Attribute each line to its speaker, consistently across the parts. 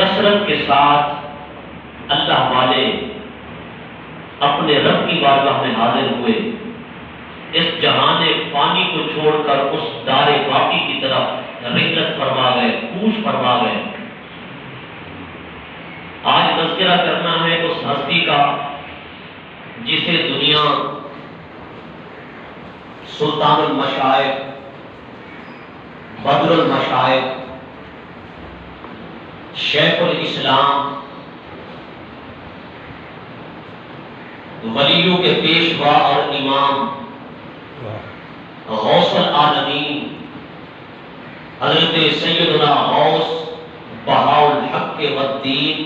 Speaker 1: کثرت کے ساتھ اللہ والے اپنے رب کی بارگاہ میں حاضر ہوئے، اس جہان فانی کو چھوڑ کر اس دار باقی کی طرف رحلت فرما گئے، کوچ فرما گئے۔ آج تذکرہ کرنا ہے اس ہستی کا جسے دنیا سلطان المشائخ، بدر المشائخ، شیخ الاسلام، ولیوں کے پیشوا اور امام، غوث العالمین حضرت سیدنا غوث بہاء الحق والدین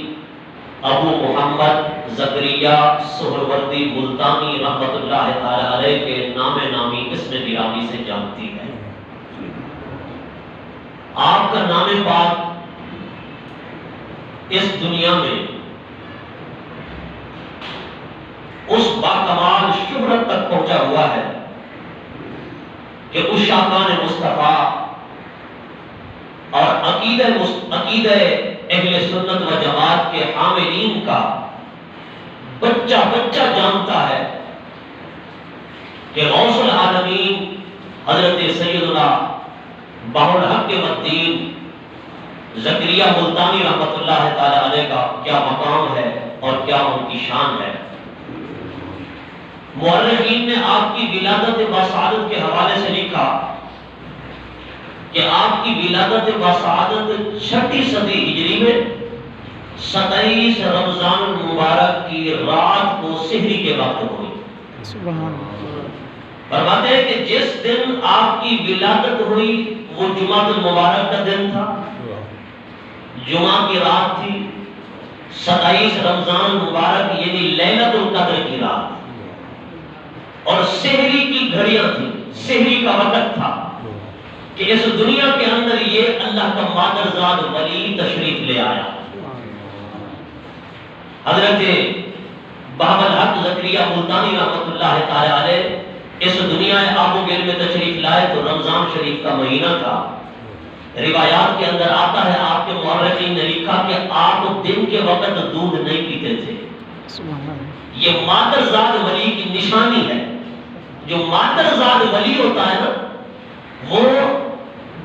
Speaker 1: ابو محمد زکریا سہروردی ملتانی رحمۃ اللہ تعالی علیہ کے نام نامی اسم گرامی سے جانتی ہے۔ آپ کا نام پاک اس دنیا میں اس باکمال شہرت تک پہنچا ہوا ہے کہ اس شاکان مصطفیٰ اور عقیدہ اہل سنت و جماعت کے حاملین کا بچہ بچہ جانتا ہے کہ غوث العالمین حضرت سیدنا بہاء الحق والدین زکریا ملتانی رحمۃ اللہ تعالی علیہ کا کیا مقام ہے اور کیا ان کی شان ہے۔ مورخین نے آپ کی ولادت باسعادت کے حوالے سے لکھا کہ آپ کی ولادت باسعادت 6 صدی ہجری میں 27 رمضان المبارک کی رات کو سحری کے وقت ہوئی۔
Speaker 2: سبحان اللہ۔
Speaker 1: فرماتے ہیں کہ جس دن آپ کی ولادت ہوئی وہ جمعہ المبارک کا دن تھا، جمعہ کی رات تھی، 27 رمضان مبارک یعنی لیلۃ القدر کی رات، اور سحری کی گھڑیاں تھیں، سحری کا وقت تھا کہ اس دنیا کے اندر یہ اللہ کا مادرزاد ولی تشریف لے آیا۔ حضرت بہاء الحق زکریا ملتانی رحمۃ اللہ تعالی علیہ اس دنیا آب و گل میں تشریف لائے تو رمضان شریف کا مہینہ تھا۔ روایات کے اندر آتا ہے، آپ کے مورخین نے لکھا کہ آپ دن کے وقت دودھ نہیں پیتے تھے۔ یہ مادرزاد ولی کی نشانی ہے۔ جو مادرزاد ولی ہوتا ہے نا، وہ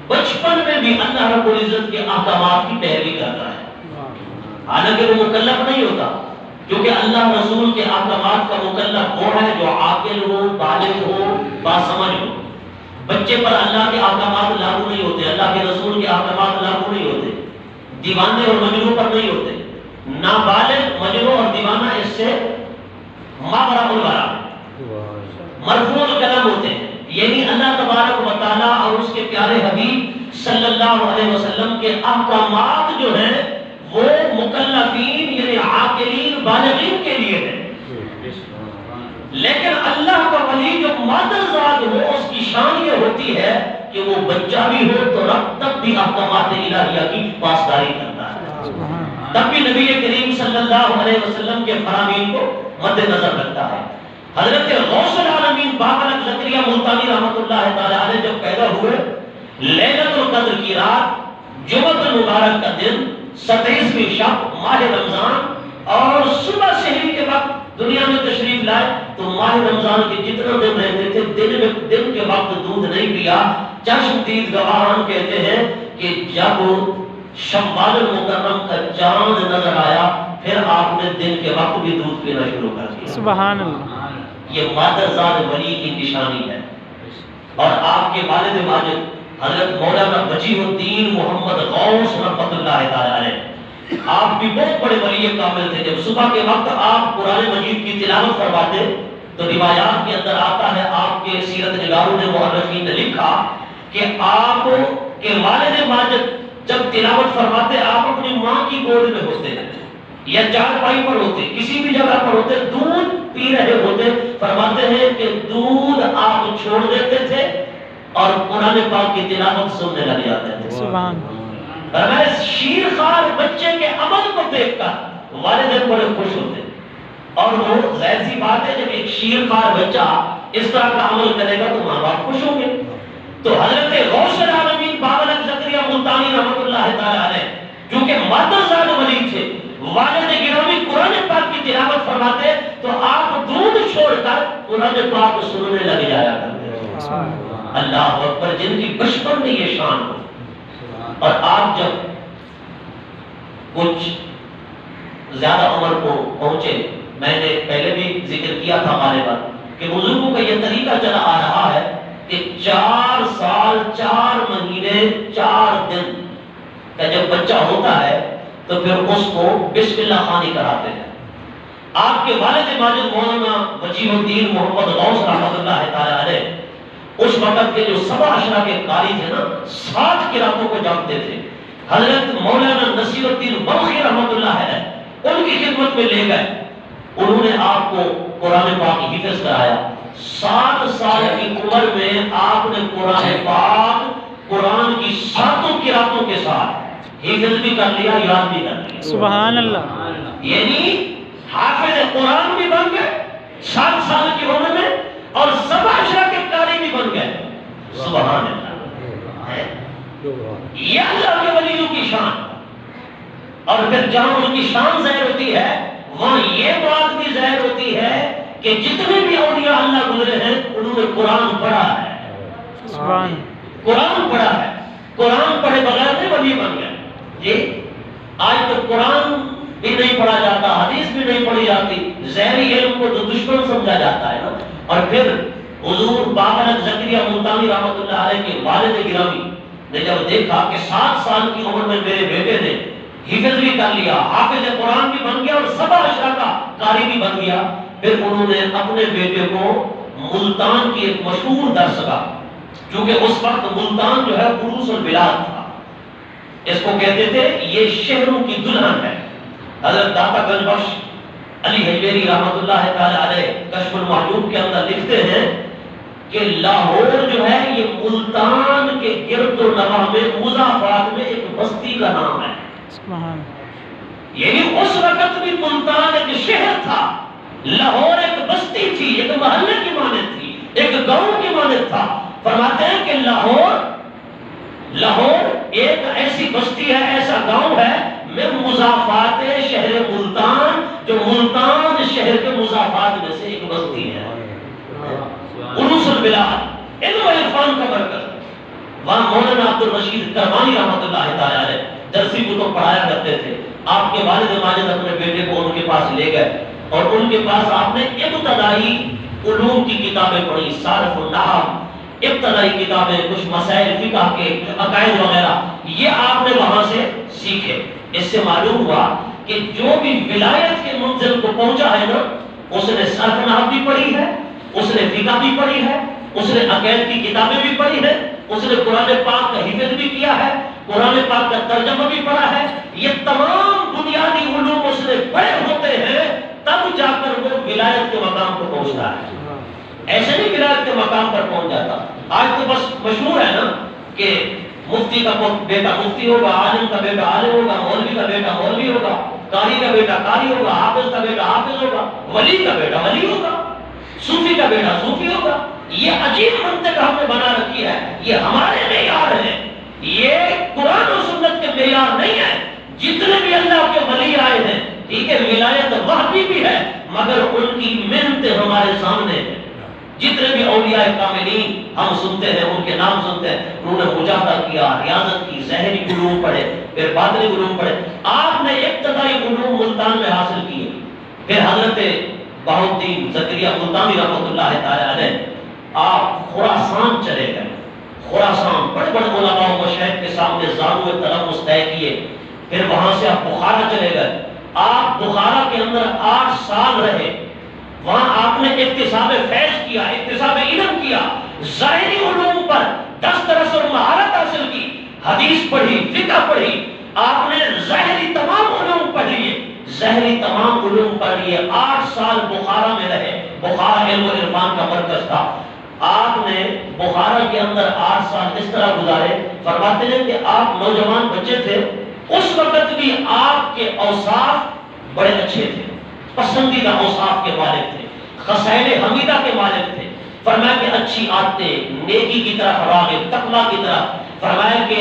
Speaker 1: بچپن میں بھی اللہ رب العزت کے احکامات کی پیروی کرتا ہے، حالانکہ وہ مکلف نہیں ہوتا، کیونکہ اللہ رسول کے احکامات کا مکلف وہ ہے جو عاقل ہو، بالغ ہو، باسمجھ ہو۔ بچے پر اللہ کے احکامات لاگو نہیں ہوتے، اللہ کے رسول کے احکامات لاگو نہیں ہوتے، دیوانے اور مجنوں پر نہیں ہوتے۔ نابالغ، مجنوں اور دیوانہ اس سے مابرا الورا مرفوع القلم ہوتے ہیں، یعنی اللہ تبارک و تعالیٰ اور اس کے پیارے حبیب صلی اللہ علیہ وسلم کے احکامات جو ہیں وہ مکلفین یعنی عاقلین بالغین کے لیے ہیں۔ لیکن اللہ کا ولی جو مادرزاد ہو اس کی شان یہ ہوتی ہے کہ وہ بچہ بھی ہو تو رب تک بھی احکامات الہیہ کی پاسداری کرتا ہے، تب بھی نبی کریم صلی اللہ علیہ وسلم کے فرامین کو مد نظر رکھتا ہے۔ حضرت غوث العالمین بہاء الحق زکریا ملتانی رحمۃ اللہ تعالی علیہ جب پیدا ہوئے، لیلۃ القدر کی رات، جمعہ المبارک کا دن، 27ویں شب ماہ رمضان، اور صبح سحری کے وقت دنیا میں تشریف لائے تو ماہ رمضان کے جتنا دن رہتے تھے دن کے وقت دودھ نہیں پیا۔ چشم دید گواہان کہتے ہیں کہ جب شوال المکرم کا چاند نظر آیا پھر آپ نے دن کے وقت بھی دودھ پینا شروع کر دیا۔
Speaker 2: سبحان اللہ۔
Speaker 1: یہ مادرزاد ولی کی نشانی ہے۔ اور آپ کے والد ماجد حضرت مولانا وجیہ الدین محمد غوث رحمۃ اللہ تعالی علیہ، آپ بھی بہت بڑے ولی کامل تھے۔ جب صبح کے وقت آپ قرآن مجید کی تلاوت فرماتے تو روایات کے اندر آتا ہے، آپ کے سیرت نگاروں نے، مؤرخین نے لکھا کہ آپ کے والد ماجد جب تلاوت فرماتے آپ اپنی ماں کی گود میں ہوتے یا چارپائی پر ہوتے، کسی بھی جگہ پر ہوتے، دودھ پی رہے ہوتے، فرماتے ہیں کہ دودھ آپ چھوڑ دیتے تھے اور قرآن پاک کی تلاوت سننے لگ جاتے تھے۔
Speaker 2: سبحان
Speaker 1: فرمایا شیرخوار بچے کے عمل کو دیکھ کر والدین بڑے خوش ہوتے، اور وہ ظاہر سی بات ہے جب ایک شیرخوار بچہ اس طرح کا عمل کرے گا تو ماں باپ خوش ہوں گے۔ تو حضرت غوث العالمین بہاء الحق زکریا ملتانی رحمۃ اللہ تعالی علیہ کیونکہ مادرزاد والد گرامی قرآن پاک کی تلاوت فرماتے تو آپ دودھ چھوڑ کر قرآن پاک کو سننے لگ جایا کرتے. اللہ اکبر. جن کی بچپن میں یہ شان ہو. اور آپ جب کچھ زیادہ عمر کو پہنچے، میں نے پہلے بھی ذکر کیا تھا غالباً کہ بزرگوں کا یہ طریقہ چلا آ رہا ہے کہ 4 سال 4 مہینے 4 دن کا جب بچہ ہوتا ہے تو پھر اس کو بسم اللہ خوانی کراتے ہیں. آپ کے والد ماجد مولانا وجیہ الدین محمد غوث رحمۃ اللہ تعالی علیہ اس وقت کے جو 7 اشرا کے قاری تھے نا، 7 قراتوں کو جانتے تھے. حضرت مولانا نصیر الدین بلخی رحمۃ اللہ علیہ ان کی خدمت میں لے گئے. انہوں نے آپ کو قرآن پاک حفظ کرایا. 7 سال کی عمر میں آپ نے قرآن پاک قرآن کی 7 قراتوں کے ساتھ حفظ بھی کر لیا، یاد بھی کر لیا.
Speaker 2: سبحان اللہ.
Speaker 1: یعنی حافظ قرآن بھی بن گئے 7 سال کی عمر میں، اور 7 اشرا کے قاری بھی بن گئے. سبحان اللہ. یہ اللہ کے ولیوں کی شان. اور پھر جہاں ان کی شان ظاہر ہوتی ہے وہاں یہ بات بھی ظاہر ہوتی ہے کہ جتنے بھی اولیاء اللہ گزرے ہیں انہوں نے قرآن پڑھا ہے.
Speaker 2: سبحان.
Speaker 1: قرآن پڑھا ہے. قرآن پڑھے بغیر نہیں ولی بن گئے. جی آج تو قرآن بھی نہیں پڑھا جاتا، حدیث بھی نہیں پڑھی جاتی، ظاہری علم کو تو دشمن سمجھا جاتا ہے نا. اور پھر حضور بابرک زکریا ملتانی رحمۃ اللہ علیہ کے والد گرامی نے جب دیکھا کہ 7 سال کی عمر میں میرے بیٹے نے حفظ بھی کر لیا، حافظ قرآن بھی بن گیا اور 7 اشرا کا قاری بھی بن گیا، پھر انہوں نے اپنے بیٹے کو ملتان کی ایک مشہور درسگاہ، کیونکہ اس وقت ملتان جو ہے عروس البلاد تھا، اس کو کہتے تھے یہ شہروں کی دلہن ہے. حضرت داتا گنج بخش علی حجویری رحمۃ اللہ تعالی علیہ کشف المحجوب کے اندر لکھتے ہیں کہ لاہور جو ہے یہ ملتان کے گرد و نواح میں مضافات میں ایک بستی کا نام ہے.
Speaker 2: سبحان.
Speaker 1: یعنی اس وقت بھی ملتان ایک شہر تھا، لاہور ایک بستی تھی، ایک محلے کی مانند تھی، ایک گاؤں کی مانند تھا. فرماتے ہیں کہ لاہور ایک ایسی بستی ہے، ایسا گاؤں ہے میں مضافات شہر ملتان، جو ملتان شہر کے مضافات میں سے ایک بستی ہے. عروس البلاد علم و عرفان کا مرکز. وہاں مولانا عبد الرشید کرمانی رحمۃ اللہ تعالی علیہ درسی کتب پڑھایا کرتے تھے. آپ کے والد ماجد اپنے بیٹے کو ان کے پاس لے گئے اور ان کے پاس آپ نے ابتدائی علوم کی کتابیں پڑھی، صارف النحو، ابتدائی کتابیں، کچھ مسائل فقہ کے عقائد وغیرہ، یہ آپ نے وہاں سے سیکھے. اس سے معلوم ہوا کہ جو بھی ولایت کے منزل کو پہنچا ہے نا، اس نے صرف نحو بھی پڑھی ہے، اس نے فقہ بھی پڑھی ہے، اس نے عقائد کی کتابیں بھی پڑھی ہیں، اس نے قرآن پاک کا حفظ بھی کیا ہے، قرآن پاک کا ترجمہ بھی پڑھا ہے. یہ تمام بنیادی علوم اس نے پڑھے ہوتے ہیں، تب جا کر وہ ولایت کے مقام پر پہنچتا ہے. ایسے نہیں ولایت کے مقام پر پہنچ جاتا. آج تو بس مشہور ہے نا کہ مفتی کا بیٹا مفتی ہوگا، عالم کا بیٹا عالم ہوگا، مولوی کا بیٹا مولوی ہوگا، قاری کا بیٹا قاری ہوگا، حافظ کا بیٹا حافظ ہوگا، ولی کا بیٹا ولی ہوگا، صوفی کا بیٹا صوفی ہوگا. یہ عجیب منطق ہم نے بنا رکھی ہے. یہ ہمارے معیار ہیں، یہ قرآن و سنت کے معیار نہیں ہے. جتنے بھی اللہ کے ولی آئے ہیں، ٹھیک ہے، ولایت وحدی بھی ہے مگر ان کی منت ہمارے سامنے ہے. جتنے بھی اولیاء کاملین ہم سنتے ہیں، ان کے نام سنتے ہیں، انہوں نے مجاہدہ کیا، ریاضت کی، ظاہری علوم پڑھے، پھر باطنی علوم پڑھے. آپ نے ابتدائی علوم ملتان میں حاصل کیے. پھر حضرت بہاؤالدین زکریہ ملتانی رحمۃ اللہ تعالی علیہ آپ خراسان چلے گئے. خراسان بڑے بڑے علماء و مشائخ کے سامنے زانو تلمس طے کیے. پھر وہاں سے آپ بخارا چلے گئے. آپ بخارا کے اندر 8 سال رہے. وہاں آپ نے اکتساب فیض کیا، اکتساب علم کیا، ظاہری علوم پر دسترس اور مہارت حاصل کی، حدیث پڑھی، فقہ پڑھی. آپ نے ظاہری تمام علوم پڑھ لیے، ظاہری تمام علوم پڑھ لیے. 8 سال بخارا میں رہے. بخارا علم و عرفان کا مرکز تھا. آپ نے بخارا کے اندر 8 سال اس طرح گزارے. فرماتے ہیں کہ آپ نوجوان بچے تھے، اس وقت بھی آپ کے اوصاف بڑے اچھے تھے، پسندیدہ اوصاف کے مالک تھے، خصائل حمیدہ کے مالک تھے. فرمایا کہ اچھی عادتیں، نیکی کی طرف راغب، تقویٰ کی طرف. فرمایا کہ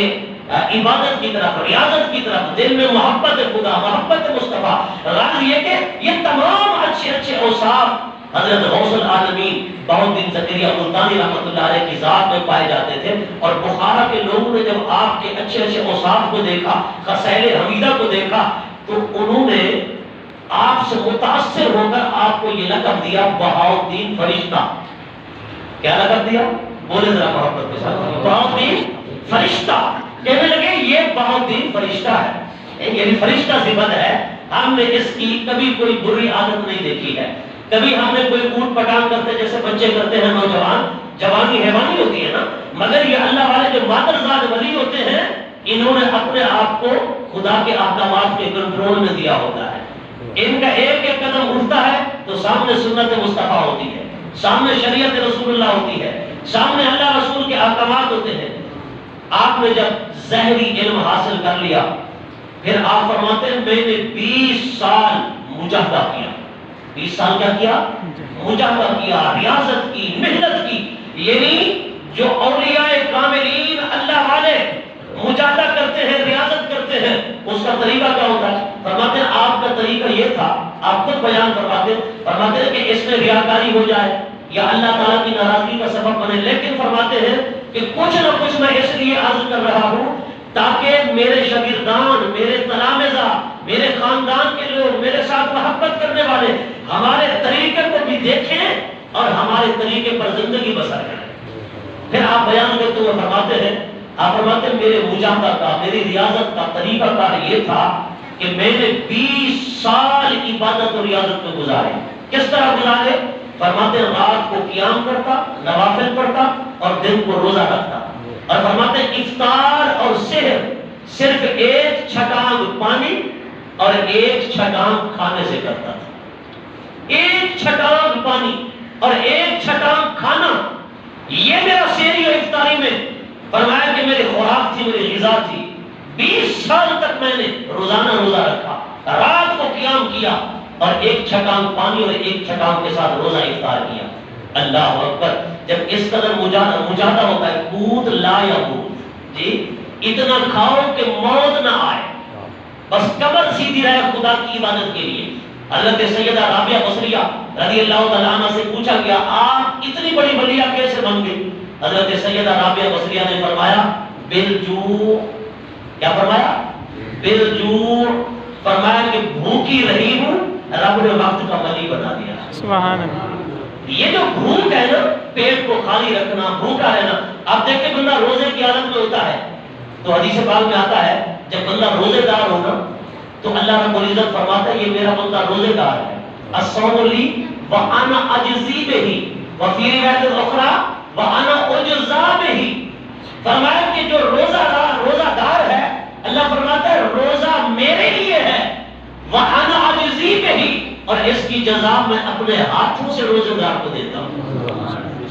Speaker 1: عبادت کی طرف، ریاضت کی طرف، دل میں محبت خدا، محبت مصطفیٰ، غرض یہ کہ یہ تمام اچھے اچھے اوصاف حضرت غوث العالمین بہاؤالدین زکریا ملتانی رحمۃ اللہ علیہ کی ذات میں پائے جاتے تھے. اور بخارا کے لوگوں نے جب آپ کے اچھے اچھے اوصاف کو دیکھا، خصائل حمیدہ کو دیکھا، تو انہوں نے آپ سے متاثر ہو کر آپ کو یہ لقب دیا بہاؤالدین فرشتہ. کیا لقب دیا؟ بولے ذرا محبت کے ساتھ، بہاؤالدین فرشتہ. کہنے لگے یہ بہاؤالدین فرشتہ ہے، یعنی فرشتہ صفت ہے. ہم نے اس کی کبھی کوئی بری عادت نہیں دیکھی ہے. کبھی ہم نے کوئی اونٹ پٹان کرتے جیسے بچے کرتے ہیں نوجوان، جوانی حیوانی ہوتی ہے نا، مگر یہ اللہ والے جو مادرزاد ولی ہوتے ہیں، انہوں نے اپنے آپ کو خدا کے احکامات کے کنٹرول میں دیا ہوتا ہے. ان کا ایک ایک قدم اٹھتا ہے تو سامنے سنت مصطفیٰ ہوتی ہے، سامنے شریعت رسول اللہ ہوتی ہے، سامنے اللہ رسول کے احکامات ہوتے ہیں. آپ نے جب ظاہری علم حاصل کر لیا، پھر آپ فرماتے ہیں میں نے 20 سال مجاہدہ کیا. 20 سال کیا کیا؟ مجاہدہ کیا، ریاضت کی، محنت کی. یعنی جو اولیاء کاملین اللہ والے مجاہدہ کرتے ہیں، ریاضت کرتے ہیں، اس کا طریقہ کیا ہوتا ہے؟ فرماتے ہیں آپ کا طریقہ یہ تھا، آپ خود بیان فرماتے ہیں کہ اس میں ریاکاری ہو جائے یا اللہ تعالیٰ کی ناراضگی کا سبب بنے. لیکن فرماتے ہیں کہ کچھ نہ کچھ میں اس لیے عرض کر رہا ہوں تاکہ میرے شاگردان، میرے تلامذہ، میرے خاندان کے لوگ، میرے ساتھ محبت کرنے والے ہمارے طریقے کو بھی دیکھیں اور ہمارے طریقے پر زندگی بسر کریں. پھر آپ بیان کرتے ہوئے فرماتے ہیں، آپ فرماتے ہیں میرے مجاہدہ کا، میری ریاضت کا طریقہ کار یہ تھا کہ میں نے 20 سال عبادت اور ریاضت میں گزارے. کس طرح گزارے؟ فرماتے ہیں رات کو قیام کرتا، نوافل پڑھتا اور دن کو روزہ رکھتا. اور فرماتے ہیں افطار اور سحر صرف 1 چھٹانگ پانی اور 1 چھٹانگ کھانے سے کرتا تھا. 1 چھٹانگ پانی اور 1 چھٹانگ کھانا، یہ میرا سحری اور افطاری میں فرمایا کہ میری خوراک تھی، میری غذا تھی. 20 سال تک میں نے روزانہ روزہ رکھا، رات کو قیام کیا اور 1 چھٹانگ پانی اور 1 چھٹانگ کے ساتھ روزہ افطار کیا. اللہ اکبر. جب اس قدر مجاہدہ ہوتا ہے، کود لا یموت، جی اتنا کھاؤ کہ موت نہ آئے، بس کمر سیدھی رہے خدا کی عبادت کے لیے. حضرت سیدہ رابعہ بصریہ رضی اللہ تعالیٰ عنہ سے پوچھا گیا آپ اتنی بڑی ولیہ کیسے بن گئی؟ حضرت سیدہ رابعہ بصریہ نے فرمایا بالجوع. کیا فرمایا؟ بالجوع. فرمایا کہ بھوکی رہی ہوں، رب نے وقت کا ولی بنا دیا.
Speaker 2: سبحان اللہ.
Speaker 1: یہ جو بھوک ہے نا، پیٹ کو خالی رکھنا، بھوکا رہنا. آپ دیکھیں بندہ روزے کی حالت میں ہوتا ہے تو حدیث پاک میں آتا ہے جب بندہ روزے دار ہوگا تو اللہ رب العزت فرماتا ہے یہ میرا بندہ روزے دار ہے. الصوم لی وانا اجزی بہ وفی روایت اخری وانا اجزا بہ. فرمایا کہ جو روزہ دار ہے، اللہ فرماتا ہے روزہ میرے لیے ہے، وانا اجزی بہ، اور اس کی جزا میں اپنے ہاتھوں سے روزے دار کو دیتا ہوں.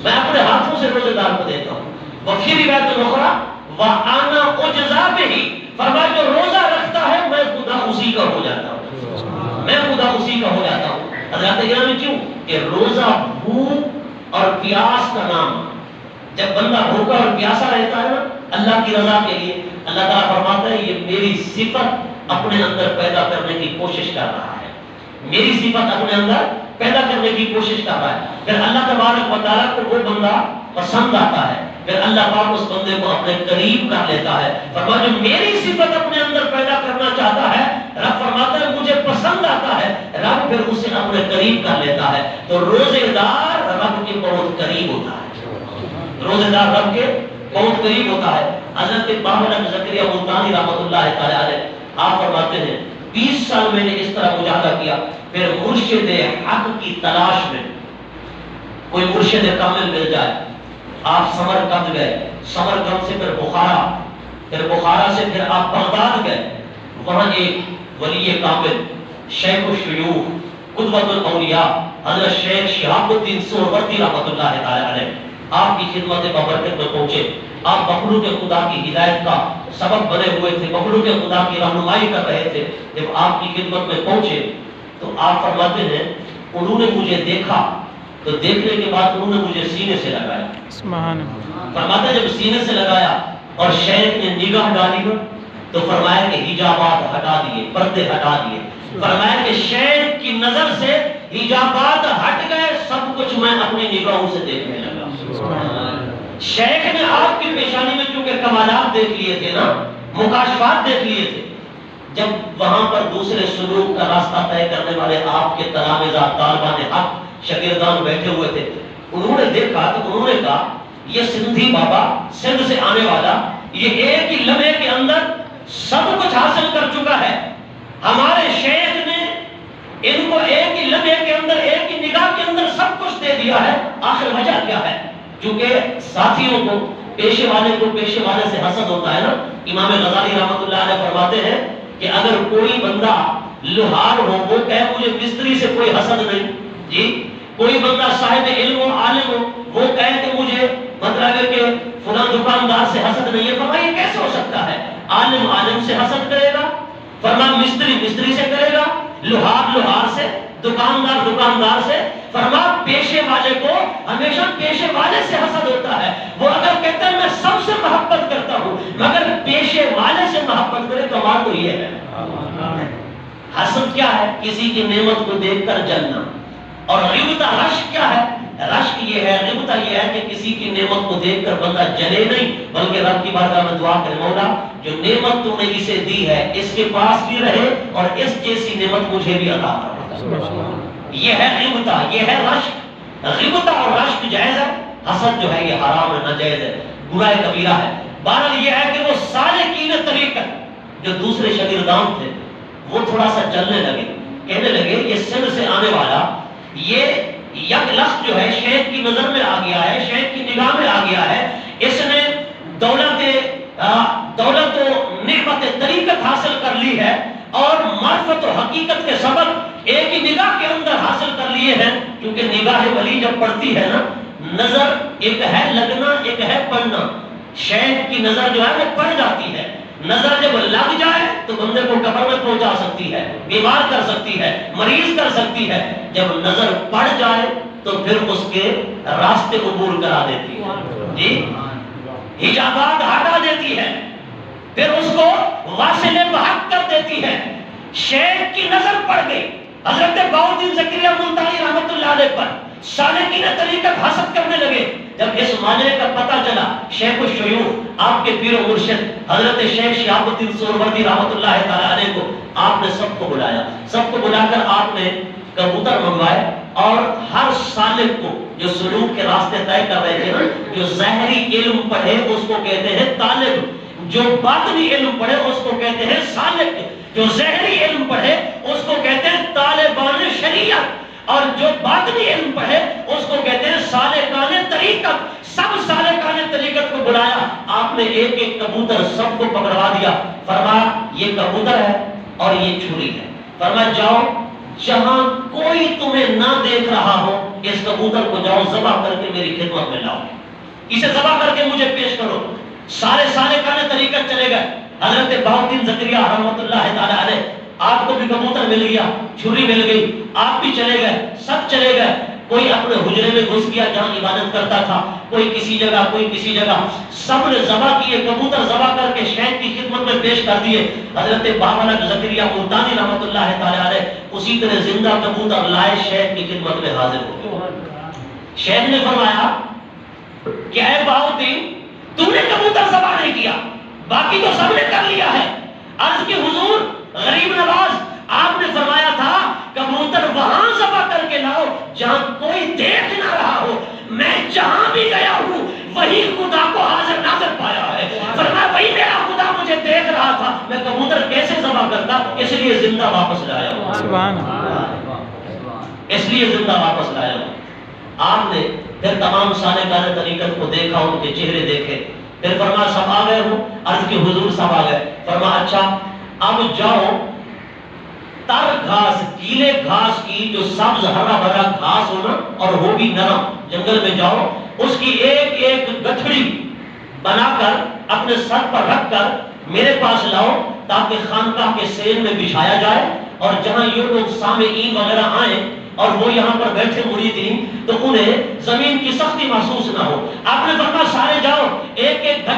Speaker 1: میں اپنے ہاتھوں سے روزے دار کو دیتا ہوں. وفی روایت اخری وانا اجزا بہ. فرمایا جو روزہ رکھتا ہے میں خدا اسی کا ہو جاتا ہوں، میں خدا اسی کا ہو جاتا ہوں. حضرات گرامی کیوں کہ روزہ بھوک اور پیاس کا نام. جب بندہ بھوکا اور پیاسا رہتا ہے نا اللہ کی رضا کے لیے، اللہ تعالیٰ فرماتا ہے یہ میری صفت اپنے اندر پیدا کرنے کی کوشش کر رہا ہے، میری صفت اپنے اندر پیدا کرنے کی کوشش کر رہا ہے. پھر اللہ تبارک و تعالیٰ کو وہ بندہ پسند آتا ہے، پھر اللہ پاک اس بندے کو اپنے قریب کر لیتا ہے. فرمایا جو میری صفت اپنے اندر پیدا کرنا چاہتا ہے، رب فرماتا ہے مجھے پسند آتا ہے، رب پھر اسے اپنے قریب کر لیتا ہے. تو روزے دار رب کے بہت قریب ہوتا ہے، روزے دار رب کے بہت قریب ہوتا ہے. حضرت بہاؤالدین زکریا ملتانی رحمۃ اللہ تعالیٰ علیہ آپ فرماتے ہیں 20 سال میں نے اس طرح مجاہدہ کیا. پھر مرشد حق کی تلاش میں کوئی مرشد کامل مل جائے. آپ سمرقند گئے، سمرقند سے پھر بخارا، پھر بخارا سے پھر آپ بغداد گئے. وہاں ایک ولی کامل شیخ الشیوخ قدوۃ الاولیاء حضرت شیخ شہاب الدین سہروردی رحمۃ اللہ تعالی علیہ آپ کی خدمت بابرکت میں پہنچے. آپ مخلوق خدا کی ہدایت کا سبب بنے ہوئے تھے، مخلوق خدا کی رہنمائی کر رہے تھے. جب آپ کی خدمت میں پہنچے تو آپ فرماتے ہیں انہوں نے مجھے دیکھا تو دیکھنے کے بعد انہوں نے مجھے سینے سے لگایا.
Speaker 2: سبحان اللہ.
Speaker 1: فرماتے ہیں جب سینے سے لگایا اور شیخ نے نگاہ ڈالی تو فرمایا کہ حجابات ہٹا دیے، پردے ہٹا دیے. فرمایا کہ شیخ کی نظر سے حجابات ہٹ گئے، سب کچھ میں اپنی نگاہوں سے دیکھنے لگا. شیخ نے آپ کی پیشانی میں چونکہ کمالات دیکھ لیے تھے نا، مکاشفات دیکھ لیے تھے. جب وہاں پر دوسرے سلوک کا راستہ طے کرنے والے آپ کے تلامذہ طالبان حق شاگردان بیٹھے ہوئے تھے، انہوں نے دیکھا تو انہوں نے کہا یہ سندھی بابا سندھ سے آنے والا، یہ ایک ہی لمحے کے اندر سب کچھ حاصل کر چکا ہے. ہمارے شیخ نے ان کو ایک ہی لمحے کے اندر، ایک ہی نگاہ کے اندر سب کچھ دے دیا ہے. آخر وجہ کیا ہے؟ چونکہ ساتھیوں کو، پیشے والے کو پیشے والے سے حسد ہوتا ہے نا. امام غزالی رحمۃ اللہ علیہ فرماتے ہیں کہ اگر کوئی بندہ لوہار ہو، وہ کہے مجھے مستری سے کوئی حسد نہیں جی، کوئی بندہ صاحب علم و عالم ہو، وہ کہے کہ مجھے مطلب ہے کہ فلاں دکاندار سے حسد نہیں ہے. فرمایا یہ کیسے ہو سکتا ہے؟ عالم عالم سے حسد کرے گا، فرمایا مستری مستری سے کرے گا، لوہار لوہار سے، دکاندار دکاندار سے. فرمایا پیشے والے کو ہمیشہ پیشے والے سے حسد ہوتا ہے. وہ اگر کہتا ہے میں سب سے محبت کرتا ہوں، مگر پیشے والے سے محبت کرے تو بات تو یہ ہے. حسد کیا ہے؟ کسی کی نعمت کو دیکھ کر جلنا. اور غیبت رشک کیا ہے؟ رشک یہ ہے، غیبت یہ ہے کہ کسی کی نعمت کو دیکھ کر بندہ جلے نہیں، بلکہ رب کی بارگاہ میں دعا کرے مولا جو نعمت تو نے اسے دی ہے اس کے پاس بھی رہے اور اس جیسی نعمت مجھے بھی عطا کر. یہ ہے غیبت، یہ ہے رشک. غیبت اور رشک جائز ہے، حسد جو ہے یہ حرام ہے، ناجائز ہے، گناہ کبیرہ ہے. بہرحال یہ ہے کہ وہ سالکین طریقت جو دوسرے شاگردان تھے وہ تھوڑا سا چلنے لگے، کہنے لگے یہ سندھ سے آنے والا یہ یک لخت جو ہے شیخ کی نظر میں آ گیا ہے، شیخ کی نگاہ میں آ گیا ہے. اس نے دولت و نعمت طریقت حاصل کر لی ہے اور معرفت و حقیقت کے سبق ایک ہی نگاہ کے اندر حاصل کر لیے ہیں. کیونکہ نگاہ ولی جب پڑتی ہے نا، نظر ایک ہے لگنا، ایک ہے پڑھنا. شیخ کی نظر جو ہے وہ پڑ جاتی ہے. نظر جب لگ جائے تو بندے کو قبر میں پہنچا سکتی ہے، بیمار کر سکتی ہے، مریض کر سکتی ہے. جب نظر پڑ جائے تو پھر اس کے راستے عبور کرا دیتی ہے جی، حجابات ہٹا دیتی ہے، پھر اس کو واصل بحق کر دیتی ہے. شیخ کی نظر پڑ گئی حضرت بہاؤالدین زکریا ملتانی رحمۃ اللہ علیہ پر، سالکین طریقت حسد کرنے لگے. جب اس معاملے کا پتہ چلا شیخ الشیوخ آپ کے پیر و مرشد حضرت شیخ شہاب الدین سہروردی رحمۃ اللہ تعالی علیہ کو آپ نے سب کو بلایا. سب کو بلا کر آپ نے کبوتر منگوائے اور ہر سالک کو جو سلوک کے راستے طے کر رہے تھے نا، جو ظاہری علم پڑھے اس کو کہتے ہیں طالب، جو باطنی علم پڑھے اس کو کہتے ہیں سالک، جو ظاہری علم پڑھے اس کو کہتے ہیں طالبان شریعت، اور جو باطنی علم پڑھے اس کو کہتے ہیں سالکان طریقت. سب سالکان طریقت کو بلایا. آپ نے ایک ایک کبوتر سب کو پکڑوا دیا. فرمایا یہ کبوتر ہے اور یہ چھری ہے. فرمایا جاؤ جہاں کوئی تمہیں نہ دیکھ رہا ہو اس کبوتر کو جاؤ ذبح کر کے میری خدمت میں لاؤ، اسے ذبح کر کے مجھے پیش کرو. سارے سالکان طریقت چلے گئے. حضرت بہاؤالدین زکریا رحمۃ اللہ تعالی علیہ آپ کو بھی کبوتر مل گیا، چھری مل گئی، آپ بھی چلے گئے، سب چلے گئے. کوئی اپنے حجرے میں گھس گیا جہاں عبادت کرتا تھا، کوئی کسی جگہ، کوئی کسی جگہ. سب نے ذبح کیے، کبوتر ذبح کر کے شیخ کی خدمت میں پیش کر دیے. حضرت بہاءالحق زکریا ملتانی رحمۃ اللہ تعالی علیہ اسی طرح زندہ کبوتر لائے شیخ کی خدمت میں حاضر ہو گئے. شیخ نے فرمایا کہ اے بہاؤالدین تم نے کبوتر ذبح نہیں کیا، باقی تو سب نے کر لیا ہے. عرض کی حضور غریب نواز آپ نے فرمایا تھا کبوتر وہاں ذبح کر کے لاؤ جہاں کوئی دیکھ نہ رہا ہو. میں جہاں بھی گیا ہوں وہی خدا کو حاضر ناظر پایا ہے. فرمایا وہی میرا خدا مجھے دیکھ رہا تھا، میں کبوتر کیسے ذبح کرتا؟ اس لیے زندہ واپس لایا ہوں. سبحان اللہ، اس لیے زندہ واپس لایا ہوں. آپ نے پھر تمام سالکان طریقت کو دیکھا، ان کے چہرے دیکھے. پھر فرمایا سب آ گئے ہوں؟ عرض کی حضور سب آ گئے. فرمایا اچھا اب جاؤ تر گھاس، گیلے گھاس کی جو سبز ہرا بھرا گھاس ہو نا اور وہ بھی نرم، جنگل میں جاؤ اس کی ایک ایک گٹھڑی بنا کر اپنے سر پر رکھ کر میرے پاس لاؤ تاکہ خانقاہ کے سین میں بچھایا جائے. اور جہاں یہ لوگ سامعین وغیرہ آئیں اور وہ یہاں پر بیٹھے مریدین تو انہیں زمین کی سختی محسوس نہ ہو. آپ نے فرمایا سارے جاؤ ایک ایک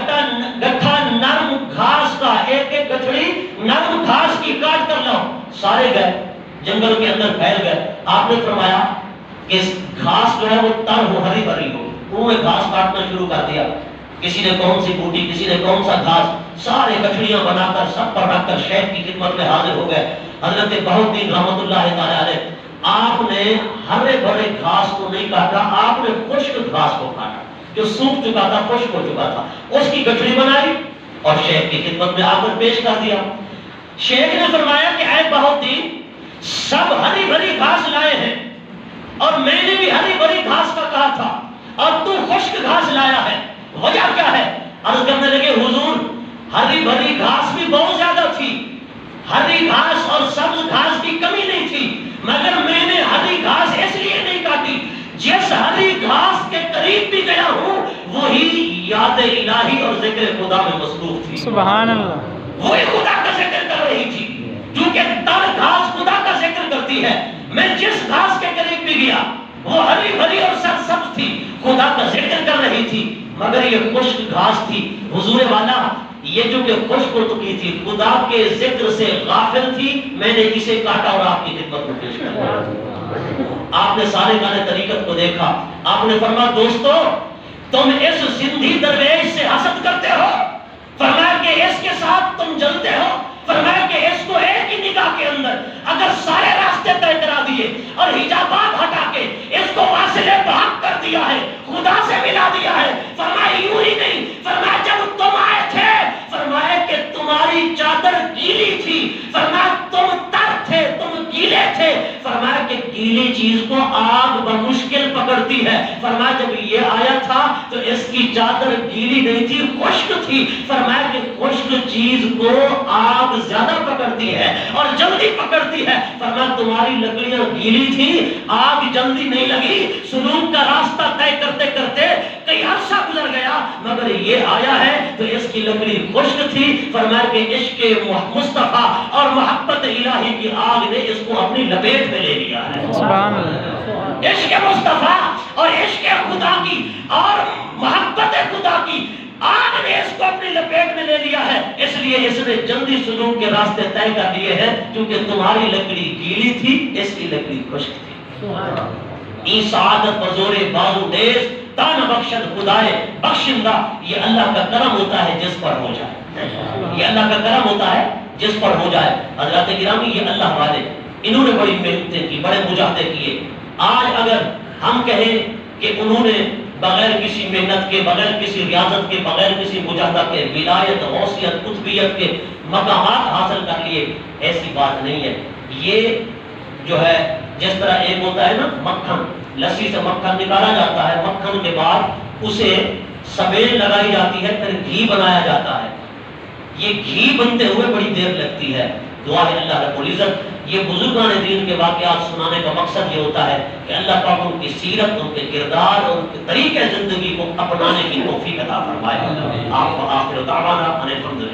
Speaker 1: گٹھا نرم گھاس کا, ایک ایک گٹھڑی نرم گھاس کی کاٹ کر لاؤ. سارے گئے جنگل کے اندر پھیل گئے. آپ نے فرمایا کہ گھاس جو ہے وہ تر ہو, ہری بھری ہو. انہوں نے گھاس کاٹنا شروع کر دیا. کسی نے کون سی بوٹی, کسی نے کون سا گھاس, سارے گٹھڑیاں بنا کر سب پر رکھ کر شیخ کی خدمت میں حاضر ہو گئے. حضرت بہاؤالدین رحمت اللہ تعالی علیہ, آپ نے ہرے بھرے گھاس کو نہیں کاٹا, آپ نے خشک گھاس کو کاٹا جو سوکھ چکا تھا, خشک ہو چکا تھا. اس کی گٹھڑی بنائی اور شیخ کی خدمت میں آ کر پیش کر دیا. شیخ نے فرمایا کہ اے بہاؤالدین, سب ہری بھری گھاس لائے ہیں اور میں نے بھی ہری بھری گھاس کا کہا تھا اور تو خشک گھاس لایا ہے, وجہ کیا ہے؟ عرض کرنے لگے حضور ہری بھری گھاس بھی بہت زیادہ تھی, ہری گھاس اور سبز گھاس کی کمی نہیں تھی, مگر میں نے ہری گھاس اس لیے نہیں کاٹی, جس ہری گھاس کے قریب بھی گیا ہوں وہی یاد الہی اور ذکر خدا میں مصروف تھی.
Speaker 2: سبحان اللہ.
Speaker 1: وہی خدا کا ذکر کر رہی تھی, کیونکہ تر گھاس خدا کا ذکر کرتی ہے. میں جس گھاس کے قریب بھی گیا وہ ہری بھری اور سبز تھی, خدا کا ذکر کر رہی تھی, مگر یہ خشک گھاس تھی. حضور والا یہ جو کہ خشک ہو چکی تھی, خدا کے ذکر سے غافل تھی, میں نے اسے کاٹا اور آپ کی خدمت میں پیش کر دیا. آپ نے سارے گانے طریقت کو دیکھا. آپ نے فرمایا دوستو تم اس زندگی درویش سے حسد کرتے ہو, فرمایا کہ اس کے ساتھ تم جلتے ہو, فرمایا کہ اس کو ایک ہی نگاہ کے اندر اگر سارے راستے طے کرا دیے اور حجابات ہٹا کے اس کو واصل بحق کر دیا ہے, خدا سے ملا دیا ہے. فرمایا یوں ہی نہیں, فرمایا جب تم آئے تھے فرمایا کہ تمہاری چادر گیلی تھی, فرمایا تم تر تھے, تم گیلے تھے, فرمایا کہ گیلی چیز کو آگ بمشکل پکڑتی ہے. فرمایا جب یہ آیا تھا تو اس کی چادر گیلی نہیں تھی, خشک تھی. فرمایا کہ خشک چیز کو آگ زیادہ پکڑتی ہے اور جلدی پکڑتی ہے. فرمایا تمہاری لکڑیاں گیلی تھی, آگ جلدی نہیں لگی, سلوک کا راستہ طے کرتے کرتے کئی عرصہ گزر گیا, مگر یہ آیا ہے تو اس کی لکڑی خشک تھی. فرمایا کہ عشق مصطفیٰ اور محبت الہی کی آگ نے اس کو اپنی لپیٹ میں لے لیا ہے.
Speaker 2: سبحان اللہ.
Speaker 1: عشق مصطفیٰ اور عشق خدا کی اور محبت خدا کی آگ نے اس کو اپنی لپیٹ میں لے لیا ہے. اس لیے اس نے جلدی سلوک کے راستے طے کر دیے ہیں, کیونکہ تمہاری لکڑی گیلی تھی, اس کی لکڑی خشک تھی. ای سعادت بزور بازو دیس تان بخشد خدائے بخشندہ, یہ اللہ کا کرم ہوتا ہے جس پر ہو جائے, یہ اللہ کا کرم ہوتا ہے جس پر ہو جائے. حضرات گرامی یہ اللہ والے انہوں نے بڑی محنتیں کی, بڑے مجاہدے کیے. آج اگر ہم کہیں کہ انہوں نے بغیر کسی محنت کے, بغیر کسی ریاضت کے, بغیر کسی مجاہدہ کے ولایت, غوثیت, قطبیت کے مقامات حاصل کر لیے, ایسی بات نہیں ہے. یہ جو ہے جس طرح ایک ہوتا ہے نا مکھن, لسی سے مکھن نکالا جاتا ہے, مکھن کے بعد اسے سبیل لگائی جاتی ہے, پھر گھی بنایا جاتا ہے. یہ گھی بنتے ہوئے بڑی دیر لگتی ہے. دعا ہے اللہ رب العزت یہ بزرگان دین کے واقعات سنانے کا مقصد یہ ہوتا ہے کہ اللہ پاک ان کی سیرت, ان کے کردار اور ان کے طریقے زندگی کو اپنانے کی توفیق عطا فرمائے. آپ کو آخر دعوانا الحمدللہ.